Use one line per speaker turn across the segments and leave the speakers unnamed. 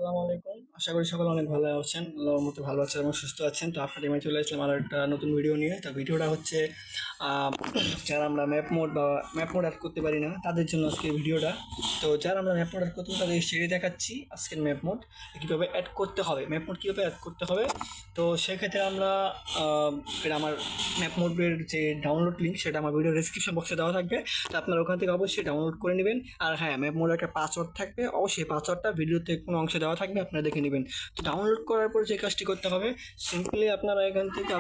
আসসালামু আলাইকুম। আশা করি সকলে অনেক ভালো আছেন। আল্লাহর মতো ভালো আছেন এবং সুস্থ আছেন। তো আপনার আমি চলে আসলাম আরো একটা নতুন ভিডিও নিয়ে। তো ভিডিওটা হচ্ছে আহ, যারা আমরা ম্যাপ মোড অ্যাড করতে পারি না তাদের জন্য আজকের ভিডিওটা। তো যারা আমরা ম্যাপ মোড অ্যাড করতে পারি তাদের সেটাই দেখাচ্ছি আজকের ম্যাপ মোড কীভাবে অ্যাড করতে হবে, ম্যাপ মোড কীভাবে অ্যাড করতে হবে। তো সেক্ষেত্রে আমরা এটা আমার ম্যাপ মোডের যে ডাউনলোড লিঙ্ক সেটা আমার ভিডিও ডেসক্রিপশন বক্সে দেওয়া থাকবে। তো আপনারা ওখান থেকে অবশ্যই ডাউনলোড করে নেবেন। আর হ্যাঁ, ম্যাপ মোডের একটা পাসওয়ার্ড থাকবে, অবশ্যই পাসওয়ার্ডটা ভিডিওতে কোনো অংশে দেওয়া থাকবে, আপনারা দেখে নেবেন। তো ডাউনলোড করার পর যে কাজটি করতে হবে, সিম্পলি আপনারা এখান থেকে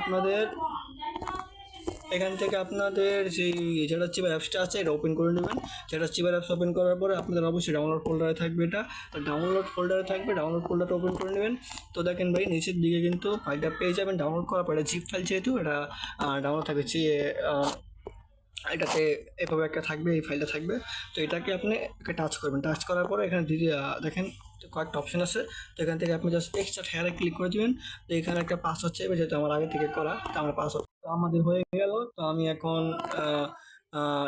আপনাদের যেই যেটা চিবার অ্যাপসটা আছে এটা ওপেন করে নেবেন। যেটা চিবার অ্যাপস ওপেন করার পরে আপনাদের অবশ্যই ডাউনলোড ফোল্ডারে থাকবে, এটা ডাউনলোড ফোল্ডারটা ওপেন করে নেবেন। তো দেখেন ভাই, নিচের দিকে কিন্তু ফাইলটা পেয়ে যাবেন। ডাউনলোড করার পর এটা জিপ ফাইল, যেহেতু এটা ডাউনলোড থাকবে এটাতে এভাবে একটা থাকবে, এই ফাইলটা থাকবে। তো এটাকে আপনি টাচ করবেন, টাচ করার পরে এখানে দিদি দেখেন কয়েকটা অপশন আছে। তো এখান থেকে আপনি জাস্ট এক্সট্রা হেয়ারে ক্লিক করে দিবেন। তো এখানে একটা পাসওয়ার্ড চাইবে, যেহেতু আমার আগে থেকে করা, তো আমার পাসওয়ার্ড তো আমাদের হয়ে গেল। তো আমি এখন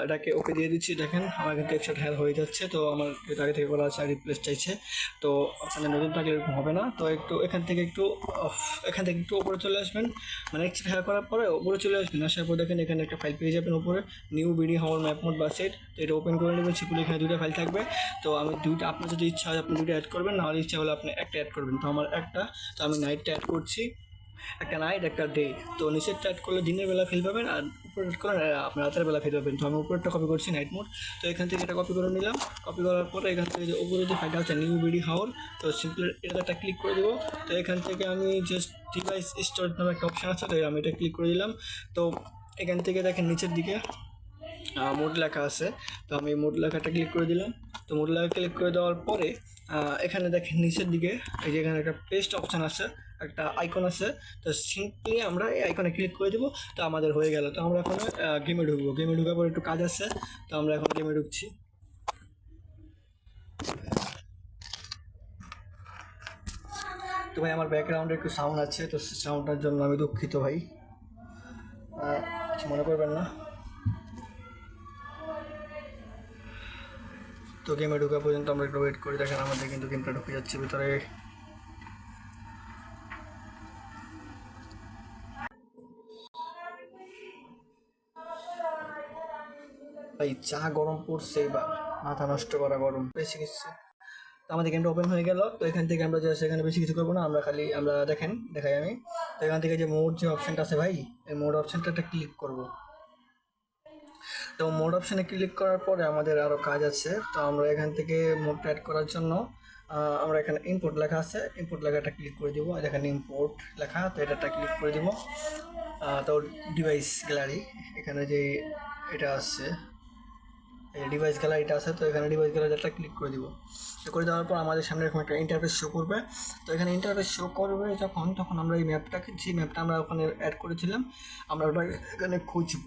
এটাকে ওকে দিয়ে দিচ্ছি। দেখেন আমার কিন্তু এক্সট্রা হেয়ার হয়ে যাচ্ছে। তো আমার যেটা আগে থেকে করা আছে আর রিপ্লেস চাইছে। তো আপনাদের নতুন থাকলে এরকম হবে না। তো এখান থেকে একটু উপরে চলে আসবেন, মানে এক্সট্রা হেয়ার করার পরে উপরে চলে আসবেন। আসার পর দেখেন এখানে একটা ফাইল পেয়ে যাবেন উপরে, নিউ বিডি হাওয়ার ম্যাপ মোড বা সেট। তো এটা ওপেন করে নেবেন সিম্পলি। এখানে দুটো ফাইল থাকবে। তো আমি দুইটা, আপনার যদি ইচ্ছা হয় আপনি দুটো অ্যাড করবেন, নাহলে ইচ্ছা হলে আপনি একটা অ্যাড করবেন। তো আমার একটা, তো আমি নাইটটা অ্যাড করছি, একটা নাইট একটা ডে। তো নিচেরটা অ্যাড করলে দিনের বেলা ফিল পাবেন, আর উপরে অ্যাড করলে আপনার রাতের বেলা ফিল পাবেন। তো আমি উপরেরটা কপি করছি, নাইট মোড। তো এখান থেকে এটা কপি করে নিলাম। কপি করার পরে এখান থেকে যে উপরে যে ফাইলটা আছে নিউ বিডি হাওয়ার, তো সিম্পলি এটা একটা ক্লিক করে দেবো। তো এখান থেকে আমি জাস্ট ডিভাইস স্টোরেজ নামে একটা অপশান আছে, তো আমি এটা ক্লিক করে দিলাম। তো এখান থেকে দেখেন নিচের দিকে মোড লেখা আছে। তো আমি মোড লেখাটা ক্লিক করে দিলাম। তো মোড লেখা ক্লিক করে দেওয়ার পরে এখানে দেখেন নিচের দিকে এই যে এখানে একটা পেস্ট অপশান আছে, একটা আইকন আছে। তো সিম্পলি আমরা এই আইকনে ক্লিক করে দেবো। তো আমাদের হয়ে গেল। তো আমরা এখন গেমে ঢুকবো। গেমে ঢুকার পর একটু কাজ আছে, তো আমরা এখন গেমে ঢুকছি। তো ভাই আমার ব্যাকগ্রাউন্ডে একটু সাউন্ড আছে, তো সাউন্ডটার জন্য আমি দুঃখিত ভাই, কিছু মনে করবেন না। তো গেমে ঢোকা পর্যন্ত আমরা একটু ওয়েট করি। দেখেন আমাদের কিন্তু গেমটা ঢুকে যাচ্ছে ভিতরে। ভাই চা গরম পড়ছে, এবার মাথা নষ্ট করা গরম বেশি কিছু। তো আমাদের গেমটা ওপেন হয়ে গেল। তো এখান থেকে আমরা জাস্ট এখানে বেশি কিছু করবো না, আমরা দেখাই আমি। তো এখান থেকে যে মোড যে অপশানটা আছে ভাই, এই মোড অপশানটা একটা ক্লিক করব। তো মোড অপশানে ক্লিক করার পরে আমাদের আরও কাজ আছে। তো আমরা এখান থেকে মোডটা অ্যাড করার জন্য আমরা এখানে ইম্পোর্ট লেখা আছে, ইম্পোর্ট লেখাটা ক্লিক করে দিব। এখানে ইম্পোর্ট লেখা, তো এটা ক্লিক করে দিব। তো ডিভাইস গ্যালারি, এখানে যে এটা আছে, এই ডিভাইস গ্যালারিটা আছে, তো এখানে ডিভাইস গ্যালারিটা ক্লিক করে দিব। তো করে দেওয়ার পর আমাদের সামনে এরকম একটা ইন্টারফেস শো করবে। তো এখানে ইন্টারফেস শো করবে তখন আমরা এই ম্যাপটাকে, যে ম্যাপটা আমরা ওখানে অ্যাড করেছিলাম, আমরা ওটা এখানে খুঁজব।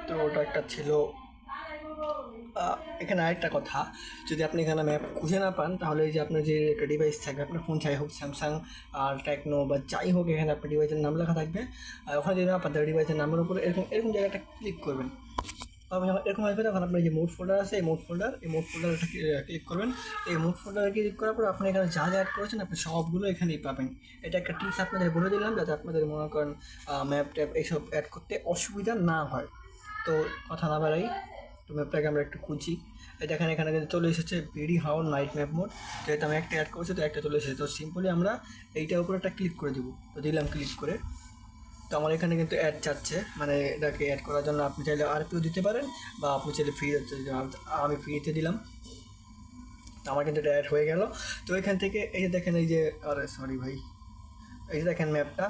তো ওটা একটা ছিল। এখানে আরেকটা কথা, যদি আপনি এখানে ম্যাপ খুঁজে না পান, তাহলে এই যে আপনার যে একটা ডিভাইস থাকবে, আপনার ফোন যাই হোক, স্যামসাং আর টেকনো বা যাই হোক, এখানে আপনার ডিভাইসের নাম লেখা থাকবে। আর ওখানে যদি না পান, তাহলে ডিভাইসের নামের উপরে এরকম এরকম জায়গাটা ক্লিক করবেন। তবে যখন এরকম আসবে তখন আপনার যে মোড ফোল্ডার আছে, এই মোড ফোল্ডারটা ক্লিক করবেন। এই মোড ফোল্ডারে ক্লিক করার পর আপনি এখানে যা যা অ্যাড করেছেন আপনি সবগুলো এখানেই পাবেন। এটা একটা টিপস আপনাদের বলে দিলাম, যাতে আপনাদের মনে করেন ম্যাপ ট্যাপ এইসব অ্যাড করতে অসুবিধা না হয়। তো কথা না বাড়াই, তো ম্যাপটাকে আমরা একটু খুঁজি। এই দেখেন এখানে কিন্তু চলে এসেছে বিডি হাওর নাইট ম্যাপ মোড। যেহেতু আমি একটা অ্যাড করেছি, তো একটা চলে এসেছে। তো সিম্পলি আমরা এইটার উপরে একটা ক্লিক করে দেবো। তো দিলাম ক্লিক করে। তো আমার এখানে কিন্তু অ্যাড চাচ্ছে, মানে এটাকে অ্যাড করার জন্য আপনি চাইলে আরপিও দিতে পারেন, বা আপনি চাইলে ফ্রি, আমি ফ্রিতে দিলাম। তো আমার কিন্তু এটা অ্যাড হয়ে গেল। তো এখান থেকে এই যে দেখেন, এই যে, আরে সরি ভাই, এই যে দেখেন ম্যাপটা,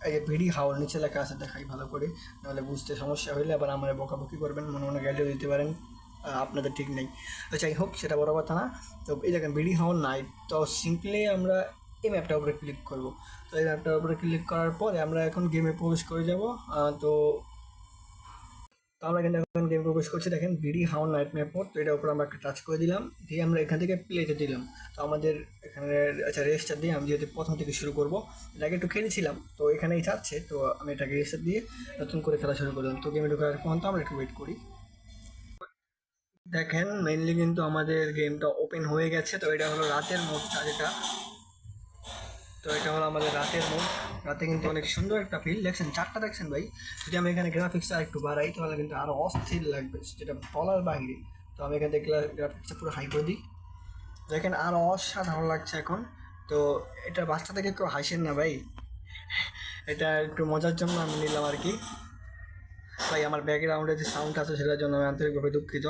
এই যে বিডি হাওর নিচে লেখা আছে, দেখাই ভালো করে, নাহলে বুঝতে সমস্যা হইলে আবার আমার বকাবকি করবেন, মনে মনে গালিও দিতে পারেন। আপনাদের ঠিক নেই। তো যাই হোক, সেটা বড় কথা না। তো এই দেখেন বিডি হাওর নাইট। তো সিম্পলি আমরা এই ম্যাপটার উপরে ক্লিক করব। তো এই ম্যাপটার উপরে ক্লিক করার পরে আমরা এখন গেমে প্রবেশ করে যাব। তো তো আমরা কিন্তু এখন গেম প্রবেশ করছি। দেখেন বিডি হাউন নাইট ম্যাপ মোড। তো এটার উপর আমরা একটা টাচ করে দিলাম, দিয়ে আমরা এখান থেকে প্লেতে দিলাম। তো আমাদের এখানে, আচ্ছা, রেজিস্টার দিয়ে আমি যেহেতু প্রথম থেকে শুরু করব, এটাকে একটু খেলেছিলাম, তো এখানেই যাচ্ছে। তো আমি এটাকে রেজিস্টার দিয়ে নতুন করে খেলা শুরু করলাম। তো গেমে ঢোকার পর্যন্ত আমরা একটু ওয়েট করি। দেখেন মেইনলি কিন্তু আমাদের গেমটা ওপেন হয়ে গেছে। তো এটা হলো রাতের মোডটা যেটা, তো এটা হলো আমাদের রাতের মোড। রাতে কিন্তু অনেক সুন্দর একটা ফিল দেখছেন, চারটা দেখছেন ভাই। যদি আমি এখানে গ্রাফিক্সটা একটু বাড়াই তাহলে কিন্তু আরও অস্থির লাগবে, যেটা বলার বাইরে। তো আমি এখান থেকে গ্রাফিক্সটা পুরো হাই করে দিই, দেখেন আরও অসাধারণ লাগছে এখন। তো এটা বাচ্চা থেকে কেউ হাসেন না ভাই, এটা একটু মজার জন্য আমি নিলাম আর কি। ভাই আমার ব্যাকগ্রাউন্ডে যে সাউন্ড আছে সেটার জন্য আমি আন্তরিকভাবে দুঃখিত।